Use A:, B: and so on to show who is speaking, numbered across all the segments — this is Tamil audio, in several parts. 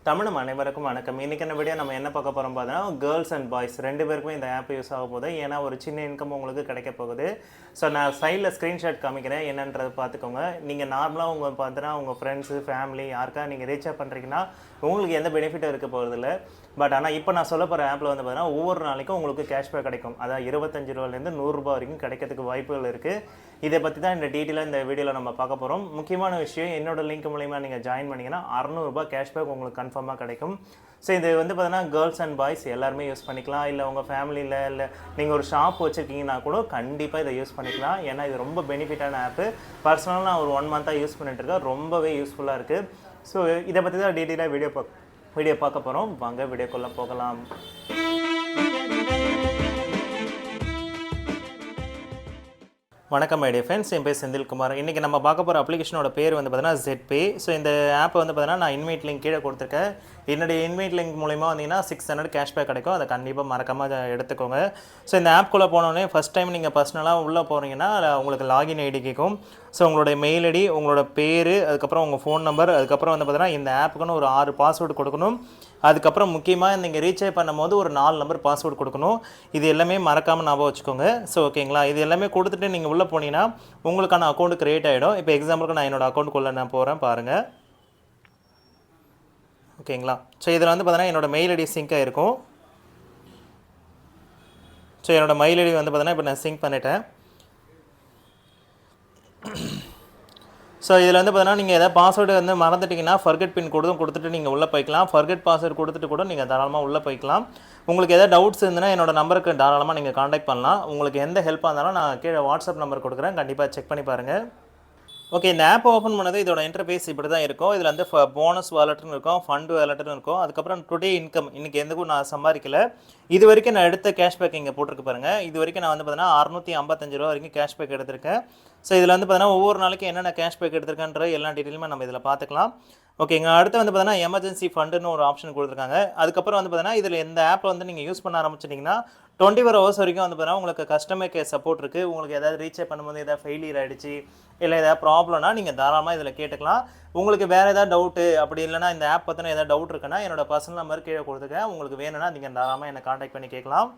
A: தமிழும் அனைவருக்கும் வணக்கம். இன்றைக்கான வீடியோ நம்ம என்ன பார்க்க போகிறோம் பார்த்தீங்கன்னா, கேர்ள்ஸ் அண்ட் பாய்ஸ் 2 பேருக்குமே இந்த ஆப் யூஸ் ஆக போகுது. ஏன்னா ஒரு சின்ன இன்கம் உங்களுக்கு கிடைக்க போகுது. ஸோ நான் சைடில் ஸ்க்ரீன்ஷாட் காமிக்கிறேன், என்னன்றதை பார்த்துக்கோங்க. நீங்கள் நார்மலாக பார்த்தீங்கன்னா உங்கள் ஃப்ரெண்ட்ஸு ஃபேமிலி யாருக்கா நீங்கள் ரீசார்ஜ் பண்ணுறீங்கன்னா உங்களுக்கு எந்த பெனிஃபிட்டும் இருக்க போகிறதில்ல. பட் ஆனால் இப்போ நான் சொல்ல போகிற ஆப்பில் பார்த்தீங்கன்னா ஒவ்வொரு நாளைக்கும் உங்களுக்கு கேஷ்பேக் கிடைக்கும். அதாவது ₹25 100 வரைக்கும் கிடைக்கிறதுக்கு வாய்ப்புகள் இருக்குது. இதை பற்றி தான் இந்த டீட்டெயிலாக இந்த வீடியோவில் நம்ம பார்க்க போகிறோம். முக்கியமான விஷயம், என்னோட லிங்க் மூலிமா நீங்கள் ஜாயின் பண்ணிங்கன்னா ₹600 கேஷ்பேக் உங்களுக்கு கன்ஃபார்மாக கிடைக்கும். ஸோ இது பார்த்தீங்கன்னா கேர்ள்ஸ் அண்ட் பாய்ஸ் எல்லாருமே யூஸ் பண்ணிக்கலாம். இல்லை உங்கள் ஃபேமிலியில் இல்லை நீங்கள் ஒரு ஷாப் வச்சுருக்கீங்கன்னா கூட கண்டிப்பாக இதை யூஸ் பண்ணிக்கலாம். ஏன்னா இது ரொம்ப பெனிஃபிட்டான ஆப்பு. பர்சனலாக நான் ஒரு 1 மந்த்தாக யூஸ் பண்ணிட்டுருக்கேன். ரொம்பவே யூஸ்ஃபுல்லாக இருக்குது. ஸோ இதை பற்றி தான் டீட்டெயிலாக வீடியோ பார்க்க போகிறோம். வாங்க வீடியோக்குள்ளே போகலாம். வணக்கம் மை டியர் ஃப்ரெண்ட்ஸ், என் பேர் செந்தில்குமார். இன்றைக்கி நம்ம பார்க்க போகிற அப்ளிகேஷனோட பேர் பார்த்தீங்கன்னா ZPay. ஸோ இந்த ஆப் பார்த்தீங்கன்னா நான் இன்வைட் லிங்க் கீழே கொடுத்துருக்கேன். என்னுடைய இன்வைட் லிங்க் மூலிமா வந்தீங்கன்னா 600 கேஷ்பேக் கிடைக்கும். அதை கண்டிப்பாக மறக்காமல் எடுத்துக்கோங்க. ஸோ இந்த ஆப்குள்ளே போனோடனே ஃபஸ்ட் டைம் நீங்கள் பர்சனலாக உள்ளே போகிறீங்கன்னா உங்களுக்கு லாகின் ஐடி கேட்கும். ஸோ உங்களுடைய மெயில் ஐடி, உங்களோட பேர், அதுக்கப்புறம் உங்கள் ஃபோன் நம்பர், அதுக்கப்புறம் பார்த்தீங்கன்னா இந்த ஆப்புக்குன்னு ஒரு 6 பாஸ்வேர்டு கொடுக்கணும். அதுக்கப்புறம் முக்கியமாக நீங்கள் ரீசார்ஜ் பண்ணும்போது ஒரு 4 நம்பர் பாஸ்வேர்டு கொடுக்கணும். இது எல்லாமே மறக்காமல் ஞாபகம் வச்சுக்கோங்க. ஸோ ஓகேங்களா, இது எல்லாமே கொடுத்துட்டு நீங்கள் உள்ளே போனீங்கன்னா உங்களுக்கான அக்கௌண்ட் க்ரியேட் ஆகிடும். இப்போ எக்ஸாம்பிளுக்கு நான் என்னோடய அக்கௌண்ட்டுக்குள்ளே நான் போகிறேன் பாருங்கள். ஓகேங்களா, ஸோ இதில் பார்த்தீங்கன்னா என்னோடய மெயில் ஐடி சிங்க் ஆகிருக்கும். ஸோ என்னோடய மெயில் ஐடி பார்த்தீங்கன்னா இப்போ நான் சிங்க் பண்ணிட்டேன். ஸோ இதில் பார்த்தீங்கன்னா நீங்கள் எதாவது பாஸ்வேர்டு மறந்துட்டிங்கன்னா ஃபர்கெட் பின் கொடுத்துட்டு நீங்கள் உள்ளே போய்க்கலாம். ஃபர்கெட் பாஸ்வேர்டு கொடுத்துட்டு கூட நீங்கள் தாராளமாக உள்ளே போய்க்கலாம். உங்களுக்கு எதாவது டவுட்ஸ் இருந்ததுன்னா என்னோட நம்பருக்கு தாராளமாக நீங்கள் காண்டாக்ட் பண்ணலாம். உங்களுக்கு எந்த ஹெல்ப்பாக இருந்தாலும் நான் கீழே வாட்ஸ்அப் நம்பர் கொடுக்குறேன், கண்டிப்பாக செக் பண்ணி பாருங்கள். ஓகே, இந்த ஆப் ஓப்பன் பண்ணது இதோட இன்டர்ஃபேஸ் இப்படி தான் இருக்கும். இதில் போனஸ் வாலெட்னு இருக்கும், ஃபண்ட் வாலெட்னு இருக்கும். அதுக்கப்புறம் டுடே இன்கம், இன்றைக்கி எதுக்கும் நான் சம்பாதிக்கல. இது வரைக்கும் நான் எடுத்த கேஷ்பேக் இங்கே போட்டிருக்கு பாருங்கள். இது வரைக்கும் நான் பார்த்தீங்கன்னா ₹655 வரைக்கும் கேஷ்பேக் எடுத்திருக்கேன். ஸோ இதில் பார்த்தீங்கன்னா ஒவ்வொரு நாளைக்கும் என்னென்ன கேஷ்பேக் எடுத்திருக்கேன்ற எல்லா டீட்டெயிலுமே நம்ம இதில் பார்த்துக்கலாம். ஓகேங்க, அடுத்து பார்த்தீங்கன்னா எமர்ஜென்சி ஃபண்டுன்னு ஒரு ஆப்ஷன் கொடுத்துருக்காங்க. அதுக்கப்புறம் பார்த்தீங்கன்னா இதில் இந்த ஆப்பை நீங்கள் யூஸ் பண்ண ஆரம்பிச்சிட்டிங்கன்னா 24 ஹவர்ஸ் வரைக்கும் பார்த்தீங்கன்னா உங்களுக்கு கஸ்டமர் கேர் சப்போர்ட் இருக்குது. உங்களுக்கு எதாவது ரீசார்ஜ் பண்ணும்போது எதாவது ஃபெயிலியர் ஆகிடுச்சு இல்லை எதாவது ப்ராப்ளம்னா நீங்கள் தாராளமாக இதில் கேட்டுக்கலாம். உங்களுக்கு வேறு எதாவது டவுட்டு அப்படி இல்லைனா இந்த ஆப் பற்றின எதாவது டவுட் இருக்குன்னா என்னோட பர்சனல் நம்பர் கீழே கொடுத்துருக்கேன். உங்களுக்கு வேணும்னா நீங்கள் தாராளமாக என்னை காண்டாக்ட் பண்ணி கேட்கலாம்.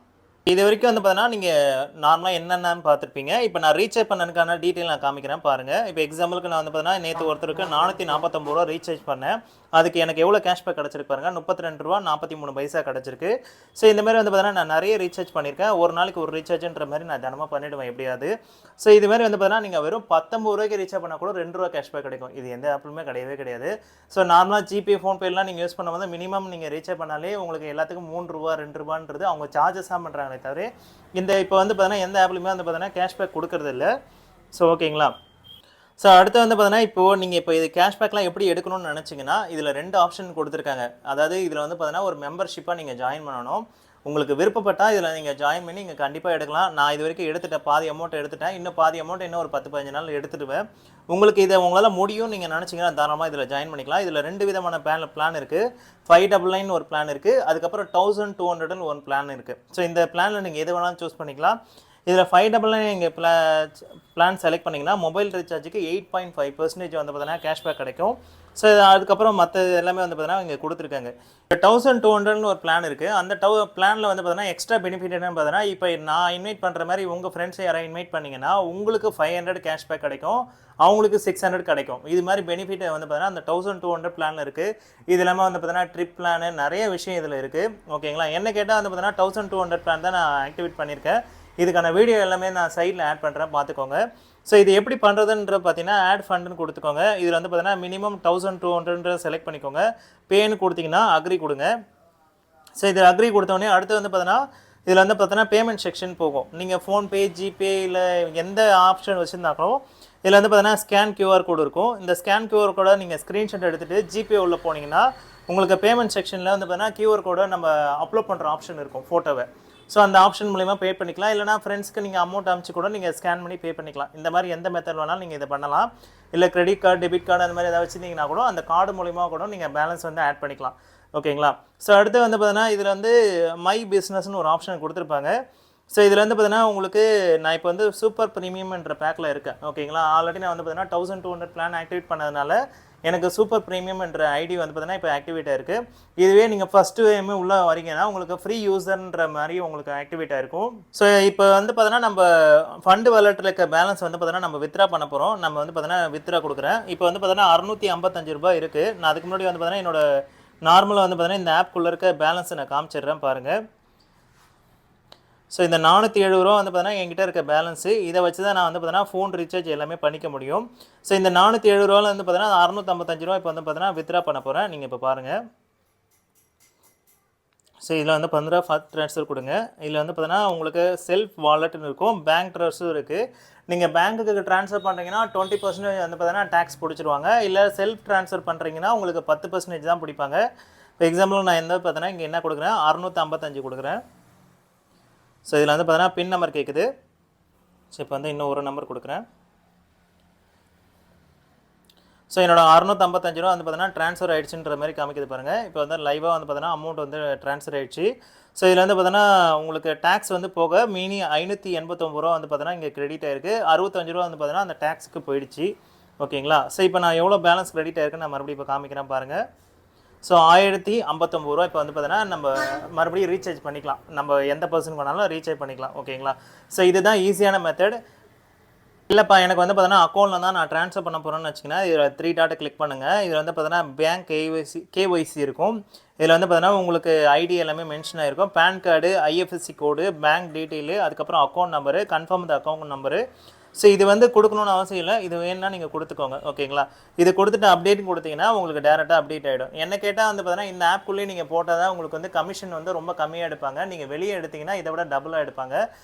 A: இது வரைக்கும் பார்த்தீங்கன்னா நீங்கள் நார்மலாக என்னென்னு பார்த்துருப்பீங்க. இப்போ நான் ரீசார்ஜ் பண்ணதுக்கான டீட்டெயில் நான் காமிக்கிறேன் பாருங்கள். இப்போ எக்ஸாம்பிளுக்கு நான் பார்த்தீங்கன்னா நேற்று ஒருத்தருக்கு ₹449 ரீசார்ஜ் பண்ணேன். அதுக்கு எனக்கு எவ்வளோ கேஷ்பேக் கிடச்சிருக்கு பாருங்கள், ₹32.43 கிடச்சிருக்கு. ஸோ இந்தமாதிரி பார்த்தீங்கன்னா நான் நிறைய ரீசார்ஜ் பண்ணியிருக்கேன். ஒரு நாளைக்கு ஒரு ரீசார்ஜுன்ற மாதிரி நான் தினமாக பண்ணிவிடுவேன் எப்படியாவது. ஸோ இதுமாதிரி பார்த்தீங்கன்னா நீங்கள் வெறும் ₹19 ரீசார்ஜ் பண்ணால் கூட ₹2 கேஷ்பேக் கிடைக்கும். இது எந்த ஆப்லுமே கிடையவே கிடையாது. ஸோ நார்மலாக ஜிபே, ஃபோன்பேலாம் நீங்கள் யூஸ் பண்ணும்போது மினிமம் நீங்கள் ரீசார்ஜ் பண்ணாலே உங்களுக்கு எல்லாத்துக்கும் ₹3 ₹2ன்றது அவங்க சார்ஜஸ் தான் பண்ணுறாங்க தவிர இந்த இப்போ பார்த்தீங்கன்னா எந்த ஆப்லையுமே பார்த்தீங்கன்னா கேஷ்பேக் கொடுக்கறது இல்லை. ஸோ ஓகேங்களா, ஸோ அடுத்து பார்த்தீங்கன்னா இப்போது நீங்கள் இப்போ இது கேஷ்பேக்லாம் எப்படி எடுக்கணும்னு நினச்சிங்கன்னா இதில் 2 ஆப்ஷன் கொடுத்துருக்காங்க. அதாவது இதில் பார்த்தீங்கன்னா ஒரு மெம்பர்ஷிப்பாக நீங்கள் ஜாயின் பண்ணணும். உங்களுக்கு விருப்பப்பட்டால் இதில் நீங்கள் ஜாயின் பண்ணி நீங்கள் கண்டிப்பாக எடுக்கலாம். நான் இது வரைக்கும் எடுத்துட்டேன், பாதி அமௌண்ட் எடுத்துட்டேன். இன்னும் பாதி அமௌண்ட் இன்னும் ஒரு 10-15 நாள் எடுத்துடுவேன். உங்களுக்கு இதை உங்களால் முடியும் நீங்கள் நினச்சிங்கன்னா தாராளமாக இதில் ஜாயின் பண்ணிக்கலாம். இதில் 2 விதமான பிளான் இருக்குது. 599 ஒரு பிளான் இருக்குது, அதுக்கப்புறம் 1200 ஒரு பிளான் இருக்குது. ஸோ இந்த பிளானில் நீங்கள் எது வேணாலும் சூஸ் பண்ணிக்கலாம். இதில் 599 நீங்கள் பிளான் செலக்ட் பண்ணிங்கன்னா மொபைல் ரீசார்ஜுக்கு 8.5% பார்த்தீங்கன்னா கேஷ்பேக் கிடைக்கும். ஸோ அதுக்கப்புறம் மற்ற எல்லாமே பார்த்தீங்கன்னா இங்கே கொடுத்துருக்காங்க. 1200 ஒரு பிளான் இருக்குது. அந்த பிளானில் பார்த்தீங்கன்னா எக்ஸ்ட்ரா பெனிஃபிட் என்னன்னு பார்த்தீங்கன்னா இப்போ நான் இன்வைட் பண்ணுற மாதிரி உங்கள் ஃப்ரெண்ட்ஸை யாராவது இன்வைட் பண்ணிங்கன்னா உங்களுக்கு 500 கேஷ்பேக் கிடைக்கும், அவங்களுக்கு 600 கிடைக்கும். இது மாதிரி பெனிஃபிட் பார்த்தீங்கன்னா அந்த 1200 பிளானில் இருக்குது. இது இல்லாமல் பார்த்தீங்கன்னா ட்ரிப் பிளானு நிறைய விஷயம் இதில் இருக்குது. ஓகேங்களா, என்ன கேட்டால் பார்த்தீங்கன்னா 1200 பிளான் தான் நான் ஆக்டிவேட் பண்ணியிருக்கேன். இதுக்கான வீடியோ எல்லாமே நான் சைடில் ஆட் பண்ணுறேன், பார்த்துக்கோங்க. ஸோ இது எப்படி பண்ணுறதுன்ற பார்த்தீங்கன்னா ஆட் ஃபண்டுன்னு கொடுத்துக்கோங்க. இதில் பார்த்தீங்கன்னா மினிமம் 1200 செலக்ட் பண்ணிக்கோங்க. பேன்னு கொடுத்தீங்கன்னா அக்ரி கொடுங்க. ஸோ இது அக்ரி கொடுத்தோடனே அடுத்து பார்த்தீங்கன்னா இதில் பார்த்தீங்கன்னா பேமெண்ட் செக்ஷன் போகும். நீங்கள் ஃபோன்பே, ஜிபே இல்லை எந்த ஆப்ஷன் வச்சுருந்தாங்களோ இதில் பார்த்தீங்கன்னா ஸ்கேன் QR கோடு இருக்கும். இந்த ஸ்கேன் QR கோடை நீங்கள் ஸ்க்ரீன்ஷாட் எடுத்துகிட்டு ஜிபே உள்ளே போனீங்கன்னா உங்களுக்கு பேமெண்ட் செக்ஷனில் பார்த்தீங்கன்னா QR கோடை நம்ம அப்லோட் பண்ணுற ஆப்ஷன் இருக்கும், ஃபோட்டோவை. ஸோ அந்த ஆப்ஷன் மூலிமா பே பண்ணிக்கலாம். இல்லைனா ஃப்ரெண்ட்ஸ்க்கு நீங்கள் அமௌண்ட் அனுப்பிச்சு கூட நீங்கள் ஸ்கேன் பண்ணி பே பண்ணிக்கலாம். இந்த மாதிரி எந்த மெத்தட் வேணாலும் நீங்கள் இதை பண்ணலாம். இல்லை கிரெடிட் கார்டு, டெபிட் கார்டு அந்த மாதிரி ஏதாவது வச்சுருந்தீங்கன்னா கூட அந்த கார்டு மூலிமா கூட நீங்கள் பேலன்ஸ் ஆட் பண்ணிக்கலாம். ஓகேங்களா, ஸோ அடுத்து பார்த்தீங்கன்னா இதில் மை பிஸ்னஸ்னு ஒரு ஆப்ஷன் கொடுத்துருப்பாங்க. ஸோ இதில் பார்த்தீங்கன்னா உங்களுக்கு நான் இப்போ சூப்பர் ப்ரீமியம்ன்ற பேக்கில் இருக்கேன். ஓகேங்களா, ஆல்ரெடி நான் பார்த்தீங்கன்னா 1200 பிளான் ஆக்டிவேட் பண்ணதுனால எனக்கு சூப்பர் ப்ரீமியம் என்ற ஐடி வந்து பார்த்தீங்கன்னா இப்போ ஆக்டிவேட் ஆயிருக்கு. இதுவே நீங்கள் ஃபஸ்ட்டு டைமே உள்ளே வரீங்கன்னா உங்களுக்கு ஃப்ரீ யூசர்ன்ற மாதிரி உங்களுக்கு ஆக்டிவேட் ஆயிருக்கும். ஸோ இப்போ வந்து பார்த்தீங்கன்னா நம்ம ஃபண்டு வாலெட்டில் இருக்க பேலன்ஸ் வந்து பார்த்தீங்கன்னா நம்ம வித்ரா பண்ண போகிறோம். நம்ம வந்து பார்த்தீங்கன்னா வித்ரா கொடுக்குறேன். இப்போ வந்து பார்த்தீங்கன்னா ₹655 இருக்குது. நான் அதுக்கு முன்னாடி வந்து பார்த்தீங்கன்னா என்னோட நார்மலாக வந்து பார்த்தீங்கன்னா இந்த ஆப்குள்ளே இருக்க பேலன்ஸை நான் காமிச்சிடுறேன் பாருங்கள். ஸோ இந்த ₹407 வந்து பார்த்தீங்கன்னா என்கிட்ட இருக்க பேலன்ஸு. இதை வச்சு தான் நான் வந்து பார்த்தீங்கன்னா ஃபோன் ரீசார்ஜ் எல்லாமே பண்ணிக்க முடியும். ஸோ இந்த ₹407 வந்து பார்த்தீங்கன்னா ₹655 இப்போ வந்து பார்த்தீங்கன்னா வித்ரா பண்ண போகிறேன். நீங்கள் இப்போ பாருங்கள். ஸோ இதில் வந்து பார்த்தீங்கன்னா ஃபஸ்ட் ட்ரான்ஸ்ஃபர் கொடுங்க. இதில் வந்து பார்த்தீங்கன்னா உங்களுக்கு செல்ஃப் வாலெட்னு இருக்கும், பேங்க் ட்ரான்ஸ்ஃபரும் இருக்குது. நீங்கள் பேங்க்குக்கு ட்ரான்ஸ்ஃபர் பண்ணுறீங்கன்னா 20% வந்து பார்த்தீங்கன்னா டேக்ஸ் பிடிச்சிருவாங்க. இல்லை செல்ஃப் ட்ரான்ஸ்ஃபர் பண்ணுறீங்கன்னா உங்களுக்கு 10% தான் பிடிப்பாங்க. இப்போ எக்ஸாம்பிள் நான் எந்த பார்த்தீங்கன்னா இங்கே என்ன கொடுக்குறேன், 655 கொடுக்குறேன். ஸோ இதில் வந்து பார்த்தீங்கன்னா பின் நம்பர் கேட்குது. ஸோ இப்போ வந்து இன்னும் ஒரு நம்பர் கொடுக்குறேன். ஸோ என்னோட ₹655 வந்து பார்த்தீங்கன்னா ட்ரான்ஸ்ஃபர் ஆகிடுச்சுன்ற மாதிரி காமிக்குது பாருங்கள். இப்போ வந்து லைவாக வந்து பார்த்தீங்கன்னா அமௌண்ட் வந்து ட்ரான்ஸ்ஃபர் ஆகிடுச்சு. ஸோ இதில் வந்து பார்த்தீங்கன்னா உங்களுக்கு டேக்ஸ் வந்து போக மீனி ₹589 வந்து பார்த்தீங்கன்னா இங்கே கிரெடிட் ஆயிருக்கு. ₹65 வந்து பார்த்தீங்கன்னா அந்த டேக்ஸுக்கு போயிடுச்சு. ஓகேங்களா? ஸோ இப்போ நான் எவ்வளோ பேலன்ஸ் கிரெடிட் ஆயிருக்குன்னு நான் மறுபடியும் இப்போ காமிக்கிறேன் பாருங்கள். ஸோ ₹1059 இப்போ வந்து பார்த்தீங்கன்னா நம்ம மறுபடியும் ரீசார்ஜ் பண்ணிக்கலாம். நம்ம எந்த பர்சன் பண்ணாலும் ரீசார்ஜ் பண்ணிக்கலாம். ஓகேங்களா? ஸோ இதுதான் ஈஸியான மெத்தட். இல்லைப்பா எனக்கு வந்து பார்த்தீங்கன்னா அக்கௌண்ட்டில் தான் நான் ட்ரான்ஸ்ஃபர் பண்ண போகிறேன்னு வச்சிங்கன்னா இதில் 3 டாட்டை கிளிக் பண்ணுங்கள். இதில் வந்து பார்த்தீங்கன்னா பேங்க் கேஒய்சி இருக்கும். இதில் வந்து பார்த்தீங்கன்னா உங்களுக்கு ஐடி எல்லாமே மென்ஷன் ஆகிருக்கும். PAN card, IFSC code, bank detail, அதுக்கப்புறம் account number, confirm the account number. So இது வந்து கொடுக்கணும்னு அவசியம் இல்லை. இது வேணுன்னா நீங்கள் கொடுத்துக்கோங்க. ஓகேங்களா? இது கொடுத்துட்டு அப்டேட் கொடுத்தீங்கன்னா உங்களுக்கு டேரெக்டாக அப்டேட் ஆகிடும். என்ன கேட்டால் வந்து பார்த்தீங்கன்னா இந்த ஆப்குள்ளேயே நீங்கள் போட்டால் தான் உங்களுக்கு வந்து கமிஷன் வந்து ரொம்ப கம்மியாக எடுப்பாங்க. நீங்கள் வெளியே எடுத்திங்கன்னா இதை விட டபுளாக எடுப்பாங்க.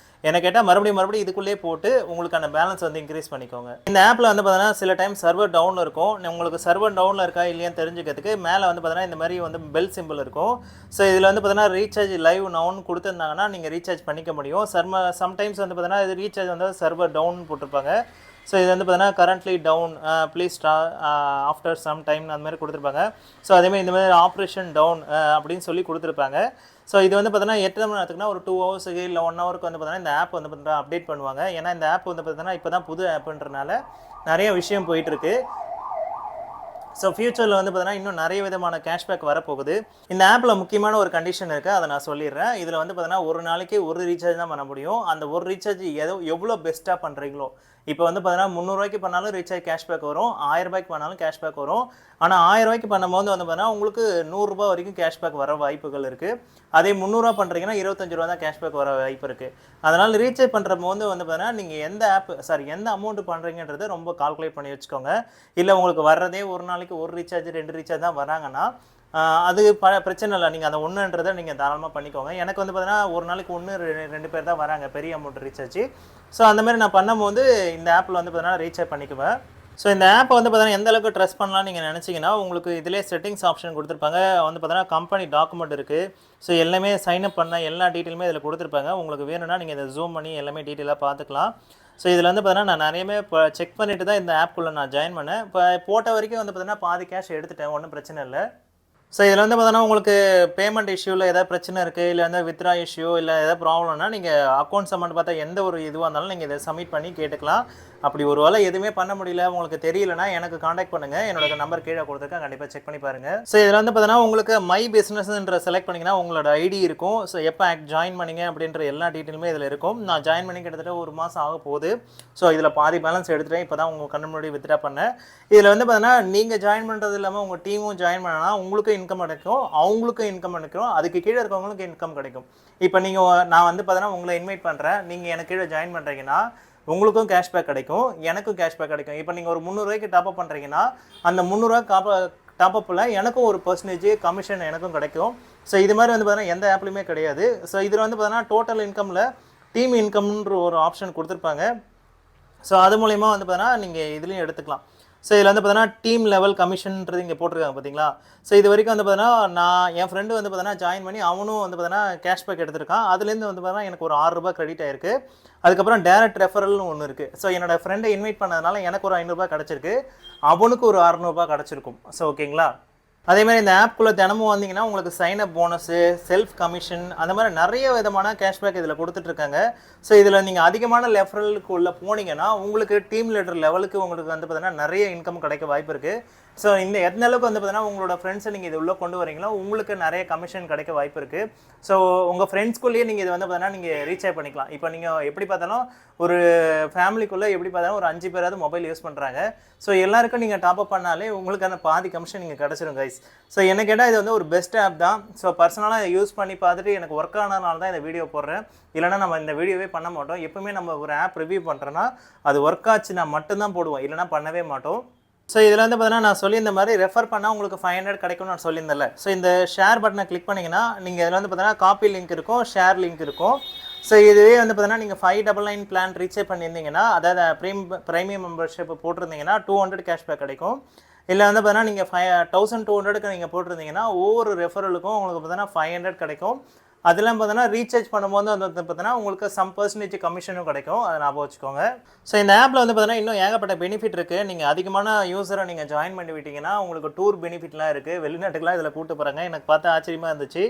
A: என்ன கேட்டால் மறுபடியும் இதுக்குள்ளேயே போட்டு உங்களுக்கான பேலன்ஸ் வந்து இன்க்ரீஸ் பண்ணிக்கோங்க. இந்த ஆப்பில் வந்து பார்த்தீங்கன்னா சில டைம் சர்வர் டவுனில் இருக்கும். உங்களுக்கு சர்வர் டவுனில் இருக்கா இல்லையான்னு தெரிஞ்சுக்கிறதுக்கு மேலே வந்து பார்த்தீங்கன்னா இந்த மாதிரி வந்து பெல் சிம்பிள் இருக்கும். ஸோ இதில் வந்து பார்த்தீங்கன்னா ரீசார்ஜ் லைவ் நவுன்னு கொடுத்துருந்தாங்கன்னா நீங்கள் ரீசார்ஜ் பண்ணிக்க முடியும். சம்டைம்ஸ் வந்து பார்த்தீங்கன்னா இது ரீசார்ஜ் வந்து சர்வர் டவுன் போட்டிருப்பாங்க. ஸோ இது வந்து பார்த்தீங்கன்னா currently down please after some time அந்த மாதிரி கொடுத்துருப்பாங்க. ஸோ அதேமாதிரி இந்த மாதிரி ஆப்ரேஷன் டவுன் அப்படின்னு சொல்லி கொடுத்துருப்பாங்க. ஸோ இது வந்து பார்த்தீங்கன்னா 8 மணி நேரத்துக்குனா ஒரு 2 ஹவர்ஸுக்கு இல்லை 1 ஹவருக்கு வந்து பார்த்தீங்கன்னா இந்த ஆப் வந்து பார்த்தீங்கன்னா அப்டேட் பண்ணுவாங்க. ஏன்னா இந்த ஆப் வந்து பார்த்தீங்கன்னா இப்போ தான் புது ஆப்புன்றனால நிறைய விஷயம் போயிட்டுருக்கு. ஸோ ஃபியூச்சரில் வந்து பார்த்தீங்கன்னா இன்னும் நிறைய விதமான கேஷ்பேக் வரப்போகுது. இந்த ஆப்பில் முக்கியமான ஒரு கண்டிஷன் இருக்குது, அதை நான் சொல்லிடுறேன். இதில் வந்து பார்த்தீங்கன்னா ஒரு நாளைக்கு ஒரு ரீசார்ஜ் தான் பண்ண முடியும். அந்த ஒரு ரீசார்ஜ் எவ்வளோ பெஸ்ட்டாக பண்ணுறீங்களோ, இப்போ வந்து பார்த்தீங்கன்னா ₹300 பண்ணாலும் ரீசார்ஜ் கேஷ்பேக் வரும், ₹1000 பண்ணாலும் கேஷ்பேக் வரும். ஆனால் ₹1000 பண்ணும்போது வந்து பார்த்தீங்கன்னா உங்களுக்கு ₹100 வரைக்கும் கேஷ்பேக் வர வாய்ப்புகள் இருக்குது. அதே ₹300 பண்ணுறீங்கன்னா ₹25 தான் கேஷ்பேக் வர வாய்ப்பு இருக்குது. அதனால் ரீசார்ஜ் பண்ணுற போது வந்து பார்த்தீங்கன்னா நீங்கள் எந்த அமௌண்ட் பண்ணுறீங்கன்றதை ரொம்ப கால்குலேட் பண்ணி வச்சுக்கோங்க. இல்லை உங்களுக்கு வர்றதே ஒரு நாளைக்கு ஒரு ரீசார்ஜ் 2 ரீசார்ஜ் தான் வராங்கன்னா அது பிரச்சனை இல்லை. நீங்கள் அந்த ஒன்றுன்றதை நீங்கள் தாராளமாக பண்ணிக்கோங்க. எனக்கு வந்து பார்த்தீங்கன்னா ஒரு நாளைக்கு 2 பேர் தான் வராங்க பெரிய அமௌண்ட் ரீசார்ஜ். ஸோ அந்தமாதிரி நான் பண்ணும்போது இந்த ஆப்பில் வந்து பார்த்தீங்கன்னா ரீசார்ஜ் பண்ணிக்குவேன். ஸோ இந்த ஆப்பை வந்து பார்த்தீங்கன்னா எந்த அளவுக்கு ட்ரஸ்ட் பண்ணலாம்னு நீங்கள் நினச்சிங்கன்னா உங்களுக்கு இதிலே செட்டிங்ஸ் ஆப்ஷன் கொடுத்துருப்பாங்க. வந்து பார்த்தீங்கன்னா கம்பெனி டாக்குமெண்ட் இருக்குது. ஸோ எல்லாமே சைன்அப் பண்ண எல்லா டீட்டெயிலுமே இதில் கொடுத்துருப்பாங்க. உங்களுக்கு வேணும்னா நீங்கள் இதை ஜூம் பண்ணி எல்லாமே டீட்டெயிலாக பார்த்துக்கலாம். ஸோ இதில் வந்து பார்த்தீங்கன்னா நான் நிறையவே இப்போ செக் பண்ணிவிட்டு தான் இந்த ஆப்குள்ளே நான் ஜாயின் பண்ணேன். இப்போ போட்ட வரைக்கும் வந்து பார்த்தீங்கன்னா பாதி கேஷ் எடுத்துட்டேன், ஒன்றும் பிரச்சனை இல்லை. ஸோ இதில் வந்து பார்த்தீங்கன்னா உங்களுக்கு பேமெண்ட் இஷ்யூவில் ஏதாவது பிரச்சனை இருக்குது, இல்லை வந்து வித்ரா இஷ்யூ இல்லை ஏதாவது ப்ராப்ளம்னா நீங்கள் அக்கௌண்ட் சம்மந்தம் பார்த்தா எந்த ஒரு இதுவாக இருந்தாலும் நீங்கள் இதை சப்மிட் பண்ணி கேட்டுக்கலாம். அப்படி ஒரு வேளை எதுவுமே பண்ண முடியல, உங்களுக்கு தெரியலனா எனக்கு காண்டாக்ட் பண்ணுங்கள். என்னோட நம்பர் கீழே கொடுத்துருக்கேன், கண்டிப்பாக செக் பண்ணி பாருங்கள். ஸோ இதில் வந்து பார்த்தீங்கன்னா உங்களுக்கு மை பிஸ்னஸ்ன்ற செலக்ட் பண்ணிங்கன்னா உங்களோட ஐடி இருக்கும். ஸோ எப்போ ஜாயின் பண்ணிங்க அப்படின்ற எல்லா டீட்டெயிலுமே இதில் இருக்கும். நான் ஜாயின் பண்ணி கிட்டத்தட்ட 1 மாதம் ஆக போகுது. ஸோ இதில் பாதி பேலன்ஸ் எடுத்துகிட்டேன். இப்போ தான் உங்கள் கண்ணு முன்னாடி வித்ரா பண்ணேன். இதில் வந்து பார்த்தீங்கன்னா நீங்கள் ஜாயின் பண்ணுறது இல்லாமல் உங்கள் டீமும் ஜாயின் பண்ணனா உங்களுக்கும் இன்கம் கிடைக்கும், அவங்களுக்கும் இன்கம் கிடைக்கும், அதுக்கு கீழே இருக்கவங்களுக்கு இன்கம் கிடைக்கும். இப்போ நான் வந்து பார்த்தீங்கன்னா உங்களை இன்வைட் பண்ணுறேன், நீங்கள் எனக்கு கீழே ஜாயின் பண்ணுறீங்கன்னா உங்களுக்கும் கேஷ்பேக் கிடைக்கும், எனக்கும் கேஷ்பேக் கிடைக்கும். இப்போ நீங்கள் ஒரு ₹300 டாப்அப் பண்ணுறீங்கன்னா அந்த ₹300 டாப்அப்பில் எனக்கும் ஒரு % கமிஷன் எனக்கும் கிடைக்கும். ஸோ இது மாதிரி வந்து பார்த்தீங்கன்னா எந்த ஆப்லையுமே கிடையாது. ஸோ இதில் வந்து பார்த்தீங்கன்னா டோட்டல் இன்கமில் டீம் இன்கம்ன்ற ஒரு ஆப்ஷன் கொடுத்துருப்பாங்க. ஸோ அது மூலிமா வந்து பார்த்தீங்கன்னா நீங்கள் இதுலேயும் எடுத்துக்கலாம். ஸோ இதில் வந்து பார்த்தீங்கன்னா டீம் லெவல் கமிஷன்ன்றது இங்கே போட்டிருக்காங்க பார்த்தீங்களா. ஸோ இது வரைக்கும் வந்து பார்த்தீங்கன்னா என் ஃப்ரெண்டு வந்து பார்த்தீங்கன்னா ஜாயின் பண்ணி அவனும் வந்து பார்த்தீங்கன்னா கேஷ்பேக் எடுத்திருக்கான். அதுலேருந்து வந்து பார்த்தீங்கன்னா எனக்கு ஒரு ₹6 கிரெடிட் ஆயிருக்கு. அதுக்கப்புறம் டேரக்ட் ரெஃபரல்னு ஒன்று இருக்குது. ஸோ என்னோடய ஃப்ரெண்டை இன்வைட் பண்ணதுனால எனக்கு ஒரு ₹500 கிடச்சிருக்கு, அவனுக்கு ஒரு ₹600 கிடச்சிருக்கும். ஸோ ஓகேங்களா. அதேமாதிரி இந்த ஆப்குள்ளே தினமும் வந்தீங்கன்னா உங்களுக்கு சைனப் போனஸு, செல்ஃப் கமிஷன், அந்த மாதிரி நிறைய விதமான கேஷ்பேக் இதில் கொடுத்துட்ருக்காங்க. ஸோ இதில் நீங்கள் அதிகமான ரெஃபரலுக்கு உள்ளே போனீங்கன்னா உங்களுக்கு டீம் லீடர் லெவலுக்கு உங்களுக்கு வந்து பார்த்தீங்கன்னா நிறைய இன்கம் கிடைக்க வாய்ப்பு இருக்குது. ஸோ இந்த எந்த அளவுக்கு வந்து பார்த்தீங்கன்னா உங்களோட ஃப்ரெண்ட்ஸை நீங்கள் இது உள்ளே கொண்டு வரீங்களோ உங்களுக்கு நிறைய கமிஷன் கிடைக்க வாய்ப்பு இருக்குது. ஸோ உங்கள் ஃப்ரெண்ட்ஸ்குள்ளேயே நீங்கள் இது வந்து பார்த்தீங்கன்னா நீங்கள் ரீசார்ஜ் பண்ணிக்கலாம். இப்போ நீங்கள் எப்படி பார்த்தாலும் ஒரு ஃபேமிலிக்குள்ளே எப்படி பார்த்தாலும் ஒரு 5 பேராவது மொபைல் யூஸ் பண்ணுறாங்க. ஸோ எல்லாருக்கும் நீங்கள் டாப்அப் பண்ணாலே உங்களுக்கு அந்த பாதி கமிஷன் நீங்கள் கிடச்சிரும் கைஸ். ஸோ என்ன கேட்டால் இது வந்து ஒரு பெஸ்ட் ஆப் தான். ஸோ பர்சனலாக யூஸ் பண்ணி பார்த்துட்டு எனக்கு ஒர்க் ஆனதுனால தான் இந்த வீடியோ போடுறேன். இல்லைனா நம்ம இந்த வீடியோவே பண்ண மாட்டோம். எப்பவுமே நம்ம ஒரு ஆப் ரிவ்யூ பண்ணுறோன்னா அது ஒர்க் ஆச்சுன்னா மட்டும்தான் போடுவோம், இல்லைனா பண்ணவே மாட்டோம். ஸோ இதில் வந்து பார்த்தீங்கன்னா நான் சொல்லியிருந்த மாதிரி ரெஃபர் பண்ணால் உங்களுக்கு 500 கிடைக்கும்னு நான் சொல்லியிருந்தேன்ல. ஸோ இந்த ஷேர் பட்டனை கிளிக் பண்ணிங்கன்னா நீங்கள் இதில் வந்து பார்த்தீங்கன்னா காப்பி லிங்க் இருக்கும், ஷேர் லிங்க் இருக்கும். ஸோ இதுவே வந்து பார்த்தீங்கன்னா நீங்கள் 599 பிளான் ரீசார்ஜ் பண்ணியிருந்தீங்கன்னா, அதாவது ப்ரீமியம் மெம்பர்ஷிப் போட்டிருந்தீங்கன்னா 200 கேஷ்பேக் கிடைக்கும். இல்லை வந்து பார்த்தீங்கன்னா நீங்கள் 1200க்கு நீங்கள் போட்டிருந்தீங்கன்னா ஒவ்வொரு ரெஃபரலுக்கும் உங்களுக்கு பார்த்தீங்கன்னா 500 கிடைக்கும். அதெல்லாம் பார்த்தீங்கன்னா ரீசார்ஜ் பண்ணும்போது வந்து பார்த்தீங்கன்னா உங்களுக்கு சம் பர்சன்டேஜ் கமிஷனும் கிடைக்கும். அதை ஞாபகம் வச்சுக்கோங்க. ஸோ இந்த ஆப்பில் வந்து பார்த்தீங்கன்னா இன்னும் ஏகப்பட்ட பெனிஃபிட் இருக்குது. நீங்கள் அதிகமான யூஸரை நீங்கள் ஜாயின் பண்ணி விட்டீங்கன்னா உங்களுக்கு டூர் பெனிஃபிட்லாம் இருக்குது. வெளிநாட்டுக்குலாம் இதில் கூட்டு போகிறாங்க. எனக்கு பார்த்து ஆச்சரியமாக இருந்துச்சு.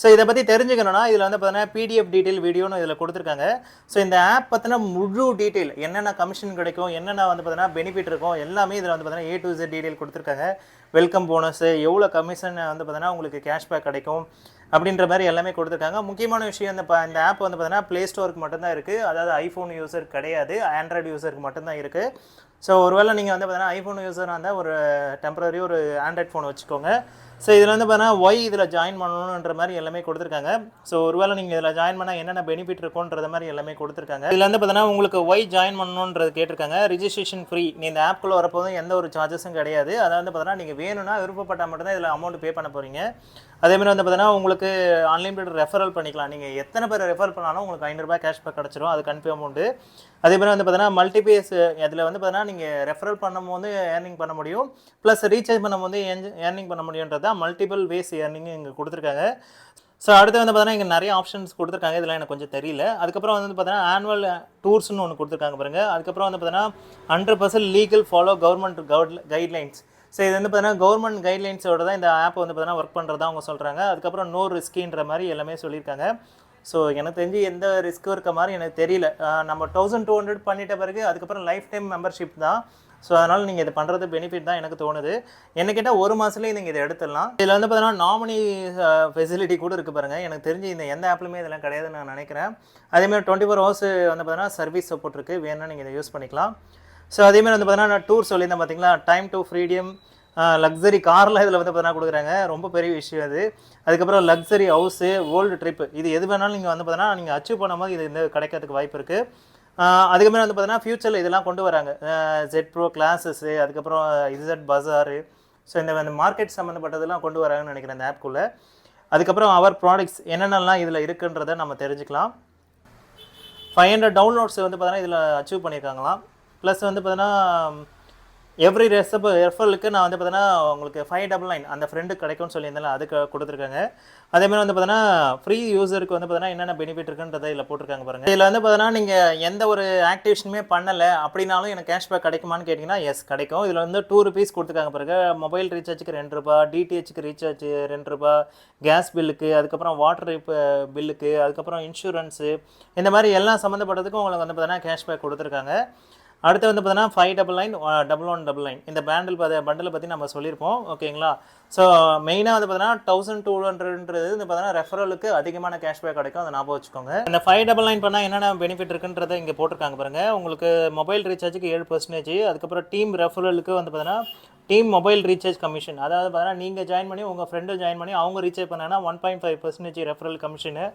A: ஸோ இதை பற்றி தெரிஞ்சுக்கணுன்னா இதில் வந்து பார்த்தீங்கன்னா பிடிஎஃப் டீட்டெயில் வீடியோன்னு இதில் கொடுத்துருக்காங்க. ஸோ இந்த ஆப் பார்த்தீங்கன்னா முழு டீட்டெயில் என்னென்ன கமிஷன் கிடைக்கும், என்னென்ன வந்து பார்த்தீங்கன்னா பெனிஃபிட் இருக்கும் எல்லாமே இதில் வந்து பார்த்தீங்கன்னா A to Z டீட்டெயில் கொடுத்துருக்காங்க. வெல்கம் போனஸு, எவ்வளோ கமிஷன் வந்து பார்த்தீங்கன்னா உங்களுக்கு கேஷ்பேக் கிடைக்கும் அப்படின்ற மாதிரி எல்லாமே கொடுத்துருக்காங்க. முக்கியமான விஷயம் இந்த ஆப் வந்து பார்த்தீங்கன்னா ப்ளே ஸ்டோருக்கு மட்டும்தான் இருக்குது. அதாவது ஐஃபோன் யூஸர் கிடையாது, ஆண்ட்ராய்டு யூஸருக்கு மட்டும்தான் இருக்குது. ஸோ ஒருவேளை நீங்கள் வந்து பார்த்தீங்கன்னா ஐஃபோன் யூஸராக இருந்தால் ஒரு டெம்பரரி ஒரு ஆண்ட்ராய்ட் ஃபோன் வச்சுக்கோங்க. ஸோ இதில் வந்து பார்த்தீங்கன்னா ஒய் இதில் ஜாயின் பண்ணணுன்ற மாதிரி எல்லாமே கொடுத்துருக்காங்க. ஸோ ஒருவேளை நீங்கள் இதில் ஜாயின் பண்ணால் என்னென்ன பெனிஃபிட் இருக்கும்ன்றது மாதிரி எல்லாமே கொடுத்துருக்காங்க. இதில் வந்து பார்த்தீங்கன்னா உங்களுக்கு ஒய் ஜாயின் பண்ணணுன்றது கேட்டிருக்காங்க. Registration free. நீ இந்த ஆப்குள்ளே வரப்போதும் எந்த ஒரு சார்ஜஸும் கிடையாது. அதை வந்து பார்த்தீங்கன்னா நீங்கள் வேணும்னா விருப்பப்பட்டால் மட்டும்தான் இதில் அமௌண்ட் பே பண்ண போகிறீங்க. அதேமாதிரி வந்து பார்த்தீங்கன்னா உங்களுக்கு அன்லிமிட்டட் ரெஃபரல் பண்ணிக்கலாம். நீங்கள் எத்தனை பேர் ரெஃபர் பண்ணாலும் உங்களுக்கு ₹500 கேஷ்பேக் கிடச்சிரும். அது கன்ஃபார்ம் அமௌண்ட்டு. அதேமாதிரி வந்து பார்த்தீங்கன்னா மல்டிபேஸ் அதில் வந்து பார்த்தீங்கன்னா நீங்கள் ரெஃபரல் பண்ணும்போது ஏர்னிங் பண்ண முடியும், ப்ளஸ் ரீசார்ஜ் பண்ணும்போது ஏர்னிங் பண்ண முடியுன்றது தான் மல்டிபிள் வேஸ் ஏர்னிங் இங்கே கொடுத்துருக்காங்க. ஸோ அடுத்து வந்து பார்த்தீங்கன்னா இங்கே நிறைய ஆப்ஷன்ஸ் கொடுத்துருக்காங்க. இதெல்லாம் எனக்கு கொஞ்சம் தெரியல. அதுக்கப்புறம் வந்து பார்த்தீங்கன்னா ஆனுவல் டூர்ஸ்னு ஒன்று கொடுத்துருக்காங்க பாருங்க. அதுக்கப்புறம் வந்து பார்த்தீங்கன்னா 100% legal follow government guidelines. So இது வந்து பார்த்தீங்கன்னா கவர்மெண்ட் கைட்லைன்ஸோட தான் இந்த ஆப் வந்து பார்த்தீங்கன்னா ஒர்க் பண்ணுறதா அவங்க சொல்கிறாங்க. அதுக்கப்புறம் நோ ரிஸ்கின்ற மாதிரி எல்லாமே சொல்லியிருக்காங்க. ஸோ எனக்கு தெரிஞ்சு எந்த ரிஸ்க்கும் இருக்க மாதிரி எனக்கு தெரியல. நம்ம 1200 பண்ணிட்ட பிறகு அதுக்கப்புறம் லைஃப் டைம் மெம்பர்ஷிப் தான். ஸோ அதனால் நீங்கள் இது பண்ணுறது பெனிஃபிட் தான் எனக்கு தோணுது. என்ன கேட்டால் ஒரு மாதத்துலேயே நீங்கள் இதை எடுத்துடலாம். இதில் வந்து பார்த்தீங்கன்னா நாமினி ஃபெசிலிட்டி கூட இருக்குது பாருங்கள். எனக்கு தெரிஞ்சு இந்த எந்த ஆப்லையுமே இதெல்லாம் கிடையாதுன்னு நான் நினைக்கிறேன். அதேமாதிரி 24 ஹவர்ஸ் வந்து பார்த்தீங்கன்னா சர்வீஸ் சப்போர்ட் இருக்குது. வேணும்னா நீங்கள் இதை யூஸ் பண்ணிக்கலாம். ஸோ அதேமாதிரி வந்து பார்த்தீங்கன்னா நான் டூர் சொல்லியிருந்தேன் பார்த்தீங்களா, டைம் டு ஃப்ரீடம், லக்ஸரி கார்லாம் இதில் வந்து பார்த்தீங்கன்னா கொடுக்குறாங்க. ரொம்ப பெரிய விஷயம் அது. அதுக்கப்புறம் லக்ஸரி ஹவுஸு, வேர்ல்டு ட்ரிப்பு, இது எது வேணாலும் நீங்கள் வந்து பார்த்தீங்கன்னா நீங்கள் அச்சீவ் பண்ணும்போது இது இந்த கிடைக்கிறதுக்கு வாய்ப்பு இருக்குது. அதுக்கப்புறம் வந்து பார்த்தீங்கன்னா ஃப்யூச்சரில் இதெல்லாம் கொண்டு வராங்க. ஜெட் ப்ரோ கிளாஸஸ்ஸு, அதுக்கப்புறம் இசட் பஜாரு. ஸோ இந்த மார்க்கெட் சம்மந்தப்பட்டதெல்லாம் கொண்டு வராங்கன்னு நினைக்கிறேன் இந்த ஆப்குள்ளே. அதுக்கப்புறம் அவர் ப்ராடக்ட்ஸ் என்னென்னலாம் இதில் இருக்குன்றதை நம்ம தெரிஞ்சுக்கலாம். 500 டவுன்லோட்ஸ் வந்து பார்த்தீங்கன்னா இதில் அச்சீவ் பண்ணியிருக்காங்களாம். ப்ளஸ் வந்து பார்த்தீங்கன்னா எவ்ரி ரெஃபரலுக்கு நான் வந்து பார்த்தீங்கன்னா உங்களுக்கு 599 அந்த ஃப்ரெண்டுக்கு கிடைக்கும்னு சொல்லியிருந்தாலும் அதுக்கு கொடுத்துருக்காங்க. அதேமாதிரி வந்து பார்த்தீங்கன்னா ஃப்ரீ யூஸருக்கு வந்து பார்த்தீங்கன்னா என்னென்ன பெனிஃபிட் இருக்குன்றதை இதில் போட்டிருக்காங்க பாருங்கள். இதில் வந்து பார்த்தீங்கன்னா நீங்கள் எந்த ஒரு ஆக்டிவேஷனுமே பண்ணலை அப்படின்னாலும் எனக்கு கேஷ்பேக் கிடைக்குமான்னு கேட்டிங்கன்னா எஸ் கிடைக்கும். இதில் வந்து ₹2 கொடுத்துருக்காங்க பாருங்க. மொபைல் ரீசார்ஜுக்கு ₹2, டிடிஹெச்சுக்கு ரீசார்ஜ் ₹2, கேஸ் பில்லுக்கு, அதுக்கப்புறம் வாட்டர் பில்லுக்கு, அதுக்கப்புறம் இன்சூரன்ஸு, இந்த மாதிரி எல்லாம் சம்மந்தப்பட்டதுக்கும் உங்களுக்கு வந்து பார்த்தீங்கன்னா கேஷ்பேக் கொடுத்துருக்காங்க. அடுத்து வந்து பார்த்தீங்கன்னா 599 இந்த பண்டலை பற்றி நம்ம சொல்லியிருப்போம். ஓகேங்களா. ஸோ மெயினாக வந்து பார்த்தீங்கன்னா 1200ன்றது வந்து பார்த்தீங்கன்னா ரெஃபரலுக்கு அதிகமான கேஷ்பேக் கிடைக்கும். அதை ஞாபகம் வச்சுக்கோங்க. இந்த 599 பண்ணால் என்னென்ன பெனிஃபிட் இருக்குன்றதை இங்கே போட்டிருக்காங்க பாருங்கள். உங்களுக்கு மொபைல் ரீசார்ஜுக்கு 7%, அதுக்கப்புறம் டீம் ரெஃபரலுக்கு வந்து பார்த்தீங்கன்னா டீம் மொபைல் ரீசார்ஜ் கமிஷன், அதாவது பார்த்தீங்கன்னா நீங்கள் ஜாயின் பண்ணி உங்கள் ஃப்ரெண்டும் ஜாயின் பண்ணி அவங்க ரீசார்ஜ் பண்ணாங்கன்னா 1.5% ரெஃபரல் கமிஷனு.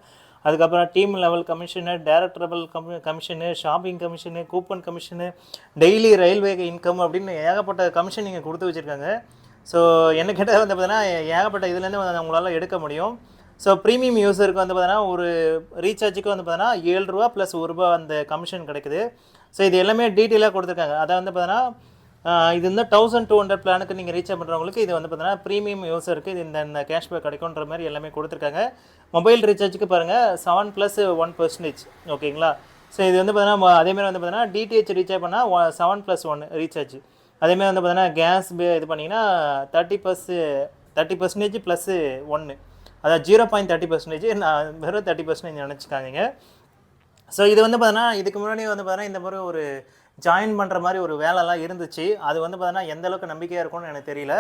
A: அதுக்கப்புறம் team level commission, direct level commission, shopping commission, coupon commission, daily railway income அப்படின்னு ஏகப்பட்ட கமிஷன் நீங்கள் கொடுத்து வச்சுருக்காங்க. ஸோ என்ன கேட்டால் வந்து பார்த்தீங்கன்னா ஏகப்பட்ட இதுலேருந்து உங்களால் எடுக்க முடியும். ஸோ ப்ரீமியம் யூஸருக்கு வந்து பார்த்தீங்கன்னா ஒரு ரீசார்ஜுக்கு வந்து பார்த்தீங்கன்னா ₹7 + ₹1 அந்த கமிஷன் கிடைக்குது. ஸோ இது எல்லாமே டீட்டெயிலாக கொடுத்துருக்காங்க. அதை வந்து பார்த்தீங்கன்னா இது வந்து 1200 பிளானுக்கு நீங்கள் ரீசார்ஜ் பண்ணுறவங்களுக்கு இது வந்து பார்த்தீங்கன்னா ப்ரீமியம் யூஸருக்கு இது இந்த கேஷ்பேக் கிடைக்குன்ற மாதிரி எல்லாமே கொடுத்துருக்காங்க. மொபைல் ரீசார்ஜுக்கு பாருங்கள் 7 + 1%. ஓகேங்களா. ஸோ இது வந்து பார்த்தீங்கன்னா அதேமாதிரி வந்து பார்த்தீங்கன்னா டிடிஹெச் ரீசார்ஜ் பண்ணால் 7 + 1 ரீசார்ஜ். அதேமாதிரி வந்து பார்த்தீங்கன்னா கேஸ் இது பண்ணிங்கன்னா 30% + 1, அதாவது 0.30%. நான் வெறும் 30% நினச்சிக்காதீங்க. ஸோ இது வந்து பார்த்தீங்கன்னா இதுக்கு முன்னாடி வந்து பார்த்தீங்கன்னா இந்த மாதிரி ஒரு ஜாயின் பண்ணுற மாதிரி ஒரு வேலைலாம் இருந்துச்சு. அது வந்து பார்த்தீங்கன்னா எந்த அளவுக்கு நம்பிக்கையாக இருக்கும்னு எனக்கு தெரியல.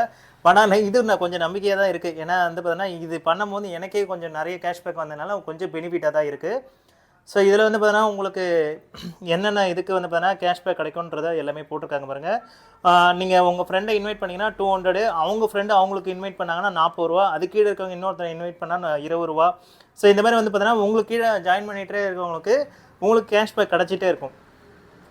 A: ஆனால் இது நான் கொஞ்சம் நம்பிக்கையாக தான் இருக்குது. ஏன்னா வந்து பார்த்தீங்கன்னா இது பண்ணும்போது எனக்கே கொஞ்சம் நிறைய கேஷ்பேக் வந்ததுனால கொஞ்சம் பெனிஃபிட்டாக தான் இருக்குது. ஸோ இதில் வந்து பார்த்தீங்கன்னா உங்களுக்கு என்னென்ன இதுக்கு வந்து பார்த்தீங்கன்னா கேஷ்பேக் கிடைக்கும்ன்றத எல்லாமே போட்டிருக்காங்க பாருங்கள். நீங்கள் உங்கள் ஃப்ரெண்டை இன்வைட் பண்ணிங்கன்னா 200, அவங்க ஃப்ரெண்டு அவங்களுக்கு இன்வைட் பண்ணாங்கன்னா 40 ரூபா, அது கீழே இருக்கவங்க இன்னொருத்தர் இன்வைட் பண்ணால் 20 ரூபா. ஸோ இந்த மாதிரி வந்து பார்த்தீங்கன்னா உங்களுக்கு கீழே ஜாயின் பண்ணிகிட்டே இருக்கவங்களுக்கு உங்களுக்கு கேஷ்பேக் கிடச்சிட்டே இருக்கும்.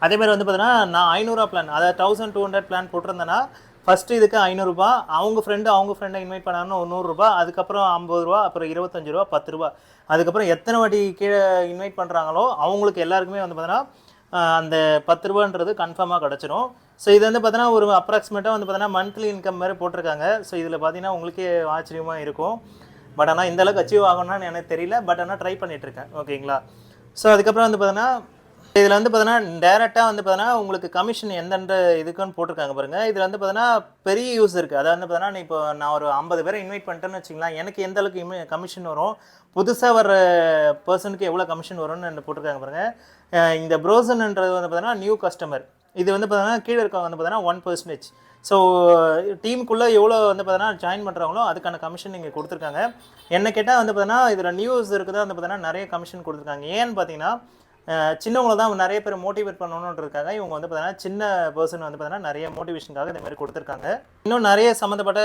A: அதேமாதிரி வந்து பார்த்தீங்கன்னா நான் 500 பிளான், அதாவது 1200 பிளான் போட்டிருந்தேன்னா ஃபஸ்ட்டு இதுக்கு 500 ரூபா, அவங்க ஃப்ரெண்டை இன்வைட் பண்ணாங்கன்னா ஒரு 100 ரூபா, அதுக்கப்புறம் 50 ரூபா, அப்புறம் 25 ரூபா, 10 ரூபா, அதுக்கப்புறம் எத்தனை வாட்டி கீழே இன்வைட் பண்ணுறாங்களோ அவங்களுக்கு எல்லாருக்குமே வந்து பார்த்தீங்கன்னா அந்த 10 ரூபான்றது கன்ஃபார்மாக கிடச்சிரும். ஸோ இது வந்து பார்த்தீங்கன்னா ஒரு அப்ராக்சிமேட்டாக வந்து பார்த்தீங்கன்னா மந்த்லி இன்கம் மாதிரி போட்டிருக்காங்க. ஸோ இதில் பார்த்தீங்கன்னா உங்களுக்கே ஆச்சரியமாக இருக்கும். பட் ஆனால் இந்த அளவுக்கு அச்சீவ் ஆகணும்னு எனக்கு தெரியல. பட் ஆனால் ட்ரை பண்ணிகிட்ருக்கேன். ஓகேங்களா? ஸோ அதுக்கப்புறம் வந்து பார்த்தீங்கன்னா இதில் வந்து பார்த்தீங்கன்னா டேரெக்டாக வந்து பார்த்தீங்கன்னா உங்களுக்கு கமிஷன் எந்தெந்த இதுக்குன்னு போட்டிருக்காங்க பாருங்கள். இதில் வந்து பார்த்தீங்கன்னா பெரிய யூஸ் இருக்குது. அதாவது வந்து பார்த்தீங்கன்னா இப்போ நான் ஒரு 50 பேரை இன்வைட் பண்ணிட்டேன்னு வச்சிங்களேன், எனக்கு எந்த அளவுக்கு கமிஷன் வரும், புதுசாக வர பர்சனுக்கு எவ்வளோ கமிஷன் வரும்னு போட்டிருக்காங்க பாருங்கள். இந்த ப்ரோசன்ன்றது வந்து பார்த்தீங்கன்னா நியூ கஸ்டமர், இது வந்து பார்த்தீங்கன்னா கீழே இருக்கவங்க வந்து பார்த்தீங்கன்னா 1%. ஸோ டீமுக்குள்ளே எவ்வளோ வந்து பார்த்தீங்கன்னா ஜாயின் பண்ணுறாங்களோ அதுக்கான கமிஷன் இங்கே கொடுத்துருக்காங்க. என்ன கேட்டால் வந்து பார்த்தீங்கன்னா இதில் நியூஸ் இருக்குது வந்து பார்த்தீங்கன்னா நிறைய கமிஷன் கொடுத்துருக்காங்க. ஏன்னு பார்த்தீங்கன்னா சின்னவங்களை தான் நிறைய பேர் மோட்டிவேட் பண்ணணுன்றதுக்காக இவங்க வந்து பார்த்தீங்கன்னா சின்ன பர்சன் வந்து பார்த்தீங்கன்னா நிறைய மோட்டிவேஷனுக்காக இந்த மாதிரி கொடுத்துருக்காங்க. இன்னும் நிறைய சம்மந்தப்பட்ட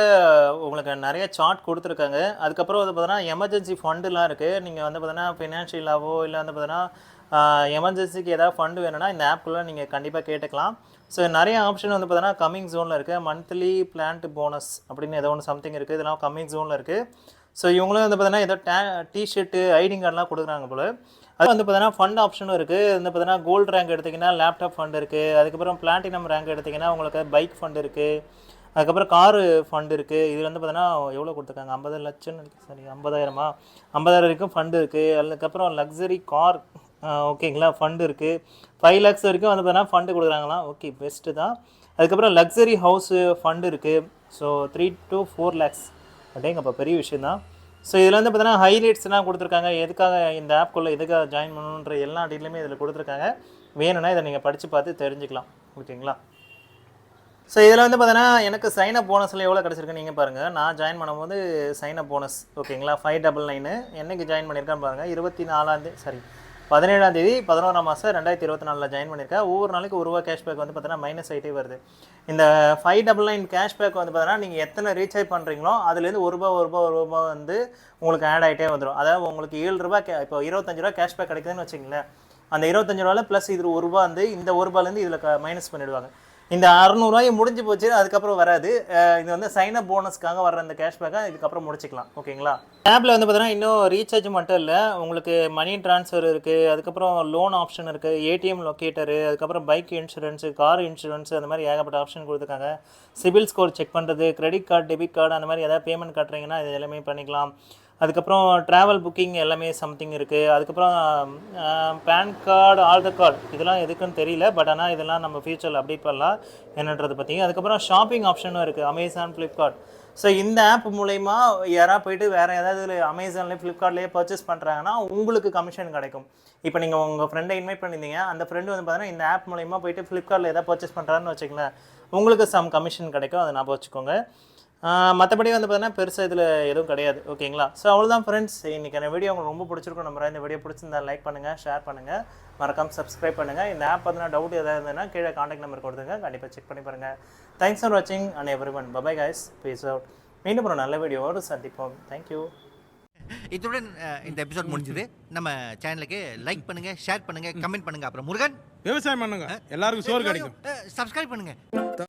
A: உங்களுக்கு நிறைய சார்ட் கொடுத்துருக்காங்க. அதுக்கப்புறம் வந்து பார்த்தீங்கன்னா எமர்ஜென்சி ஃபண்டுலாம் இருக்குது. நீங்கள் வந்து பார்த்தீங்கன்னா ஃபினான்ஷியலாவோ இல்லை வந்து பார்த்தீங்கன்னா எமர்ஜென்சிக்கு ஏதாவது ஃபண்டு வேணும்னா இந்த ஆப்குள்ளே நீங்கள் கண்டிப்பாக கேட்டுக்கலாம். ஸோ நிறைய ஆப்ஷன் வந்து பார்த்தீங்கன்னா கம்மிங் ஜோனில் இருக்குது. மந்த்லி பிளான்ட் போனஸ் அப்படின்னு ஏதோ ஒன்று சம்திங் இருக்குது. இதெல்லாம் கம்மிங் ஜோனில் இருக்குது. ஸோ இவங்களும் வந்து பார்த்தீங்கன்னா ஏதோ டிஷர்ட்டு ஐடி கார்டெலாம் கொடுக்குறாங்க போல். அது வந்து பார்த்தீங்கன்னா ஃபண்ட் ஆப்ஷனும் இருக்குது. வந்து பார்த்தீங்கன்னா கோல்டு ரேங்க் எடுத்திங்கன்னா லேப்டாப் ஃபண்ட் இருக்குது. அதுக்கப்புறம் பிளாட்டினம் ரேங்க் எடுத்திங்கன்னா உங்களுக்கு பைக் ஃபண்ட் இருக்குது. அதுக்கப்புறம் காரு ஃபண்ட் இருக்குது. இதில் வந்து பார்த்தீங்கன்னா எவ்வளோ கொடுத்துருக்காங்க, 50 லட்சம், சரி 50,000 50,000 வரைக்கும் ஃபண்டு இருக்குது. அதுக்கப்புறம் லக்ஸரி கார் ஓகேங்களா ஃபண்டு இருக்குது. 5 lakhs வரைக்கும் வந்து பார்த்தீங்கன்னா ஃபண்டு கொடுக்குறாங்களாம். ஓகே, பெஸ்ட்டு தான். அதுக்கப்புறம் லக்ஸரி ஹவுஸு ஃபண்டு இருக்குது. ஸோ 3 to 4 lakhs அப்படிங்கப்போ பெரிய விஷயந்தான். ஸோ இதில் வந்து பார்த்தீங்கன்னா ஹைலைட்ஸ்லாம் கொடுத்துருக்காங்க. எதுக்காக இந்த ஆப்குள்ளே எதுக்காக ஜாயின் பண்ணணுன்ற எல்லா டீட்டெயிலுமே இதில் கொடுத்துருக்காங்க. வேணும்னா இதை நீங்கள் படித்து பார்த்து தெரிஞ்சுக்கலாம். ஓகேங்களா? ஸோ இதில் வந்து பார்த்தீங்கன்னா எனக்கு சைனப் போனஸில் எவ்வளோ கிடச்சிருக்குன்னு நீங்கள் பாருங்கள். நான் ஜாயின் பண்ணும்போது சைனப் போனஸ் ஓகேங்களா 599 என்றைக்கு ஜாயின் பண்ணியிருக்கேன்னு பாருங்கள். 17ஆம் தேதி 11ஆம் மாதம் 2024 ஜாயின் பண்ணியிருக்கேன். ஒவ்வொரு நாளைக்கு ₹1 கேஷ்பேக் வந்து பார்த்தீங்கன்னா மைனஸ் ஆகிட்டே வருது. இந்த 599 கேஷ்பேக் வந்து பார்த்தீங்கன்னா நீங்கள் எத்தனை ரீசார்ஜ் பண்ணுறீங்களோ அதுலேருந்து ₹1 வந்து உங்களுக்கு ஆட் ஆகிட்டே வந்துடும். அதாவது உங்களுக்கு ₹7 இப்போ ₹25 கேஷ்பேக் கிடைக்குதுன்னு வச்சிங்களேன். அந்த ₹25 ப்ளஸ் இது ₹1 வந்து இந்த ₹1 இதில் மைனஸ் பண்ணிவிடுவாங்க. இந்த 600 முடிஞ்சு போச்சு, அதுக்கப்புறம் வராது. இது வந்து சைனப் போனஸ்க்காக வர அந்த கேஷ்பேக்கை இதுக்கப்புறம் முடிச்சிக்கலாம். ஓகேங்களா? ஆப்பில் வந்து பார்த்தீங்கன்னா இன்னும் ரீசார்ஜ் மட்டும் இல்லை, உங்களுக்கு மணி ட்ரான்ஸ்ஃபர் இருக்குது, அதுக்கப்புறம் லோன் ஆப்ஷன் இருக்குது, ஏடிஎம் லொக்கேட்டரு, அதுக்கப்புறம் பைக் இன்சூரன்ஸு, கார் இன்சூரன்ஸு, அந்த மாதிரி ஏகப்பட்ட ஆப்ஷன் கொடுத்துருக்காங்க. சிபில் ஸ்கோர் செக் பண்ணுறது, கிரெடிட் கார்டு, டெபிட் கார்டு, அந்த மாதிரி ஏதாவது பேமெண்ட் கட்டுறீங்கன்னா இது எல்லாமே பண்ணிக்கலாம். அதுக்கப்புறம் ட்ராவல் புக்கிங் எல்லாமே சம்திங் இருக்குது. அதுக்கப்புறம் பேன் கார்டு, ஆதார் கார்டு, இதெல்லாம் எதுக்குன்னு தெரியல. பட் ஆனால் இதெல்லாம் நம்ம ஃபியூச்சரில் அப்டேட் பண்ணலாம் என்னன்றது பற்றி. அதுக்கப்புறம் ஷாப்பிங் ஆப்ஷனும் இருக்குது, அமேசான், ஃப்ளிப்கார்ட். ஸோ இந்த ஆப் மூலயமா யாராவது போய்ட்டு வேறு ஏதாவது அமேசான்லேயே ஃப்ளிப்கார்ட்லேயே பர்ச்சேஸ் பண்ணுறாங்கன்னா உங்களுக்கு கமிஷன் கிடைக்கும். இப்போ நீங்கள் உங்கள் ஃப்ரெண்டை இன்வைட் பண்ணியிருந்தீங்க, அந்த ஃப்ரெண்டு வந்து பார்த்தீங்கன்னா இந்த ஆப் மூலயமா போய்ட்டு ஃப்ளிப்கார்ட்டில் ஏதாவது பர்ச்சேஸ் பண்ணுறாருன்னு வச்சுக்கங்களேன், உங்களுக்கு சம் கமிஷன் கிடைக்கும். அதை ஞாபகம் வச்சுக்கோங்க. மற்றபடி வந்து பார்த்தீங்கன்னா பெருசாக இதில் எதுவும் கிடையாது. ஓகேங்களா? ஸோ அவ்வளோதான் ஃப்ரெண்ட்ஸ். இன்றைக்கான வீடியோ உங்களுக்கு ரொம்ப பிடிச்சிருக்கும் நம்புறேன். இந்த வீடியோ பிடிச்சிருந்தா லைக் பண்ணுங்கள், ஷேர் பண்ணுங்கள், மறக்காமல் சப்ஸ்கிரைப் பண்ணுங்கள். இந்த ஆப் பார்த்தீங்கன்னா டவுட் எதாவது இருந்ததுன்னா கீழே காண்டாக்ட் நம்பர் கொடுத்துங்க, கண்டிப்பாக செக் பண்ணி பாருங்கள். தேங்க்ஸ் ஃபார் வாட்சிங் and everyone. Bye guys, peace out. மீண்டும் ஒரு நல்ல வீடியோவோடு சந்திப்போம். தேங்க்யூ.
B: இத்துடன் இந்த எபிசோட் முடிஞ்சது. நம்ம சேனலுக்கு லைக் பண்ணுங்க, ஷேர் பண்ணுங்க, கமெண்ட் பண்ணுங்க. அப்புறம் முருகன்
C: விவசாயம் பண்ணுங்க, எல்லாருக்கும் சோறு கிடைக்கும்.
B: சப்ஸ்கிரைப் பண்ணுங்க.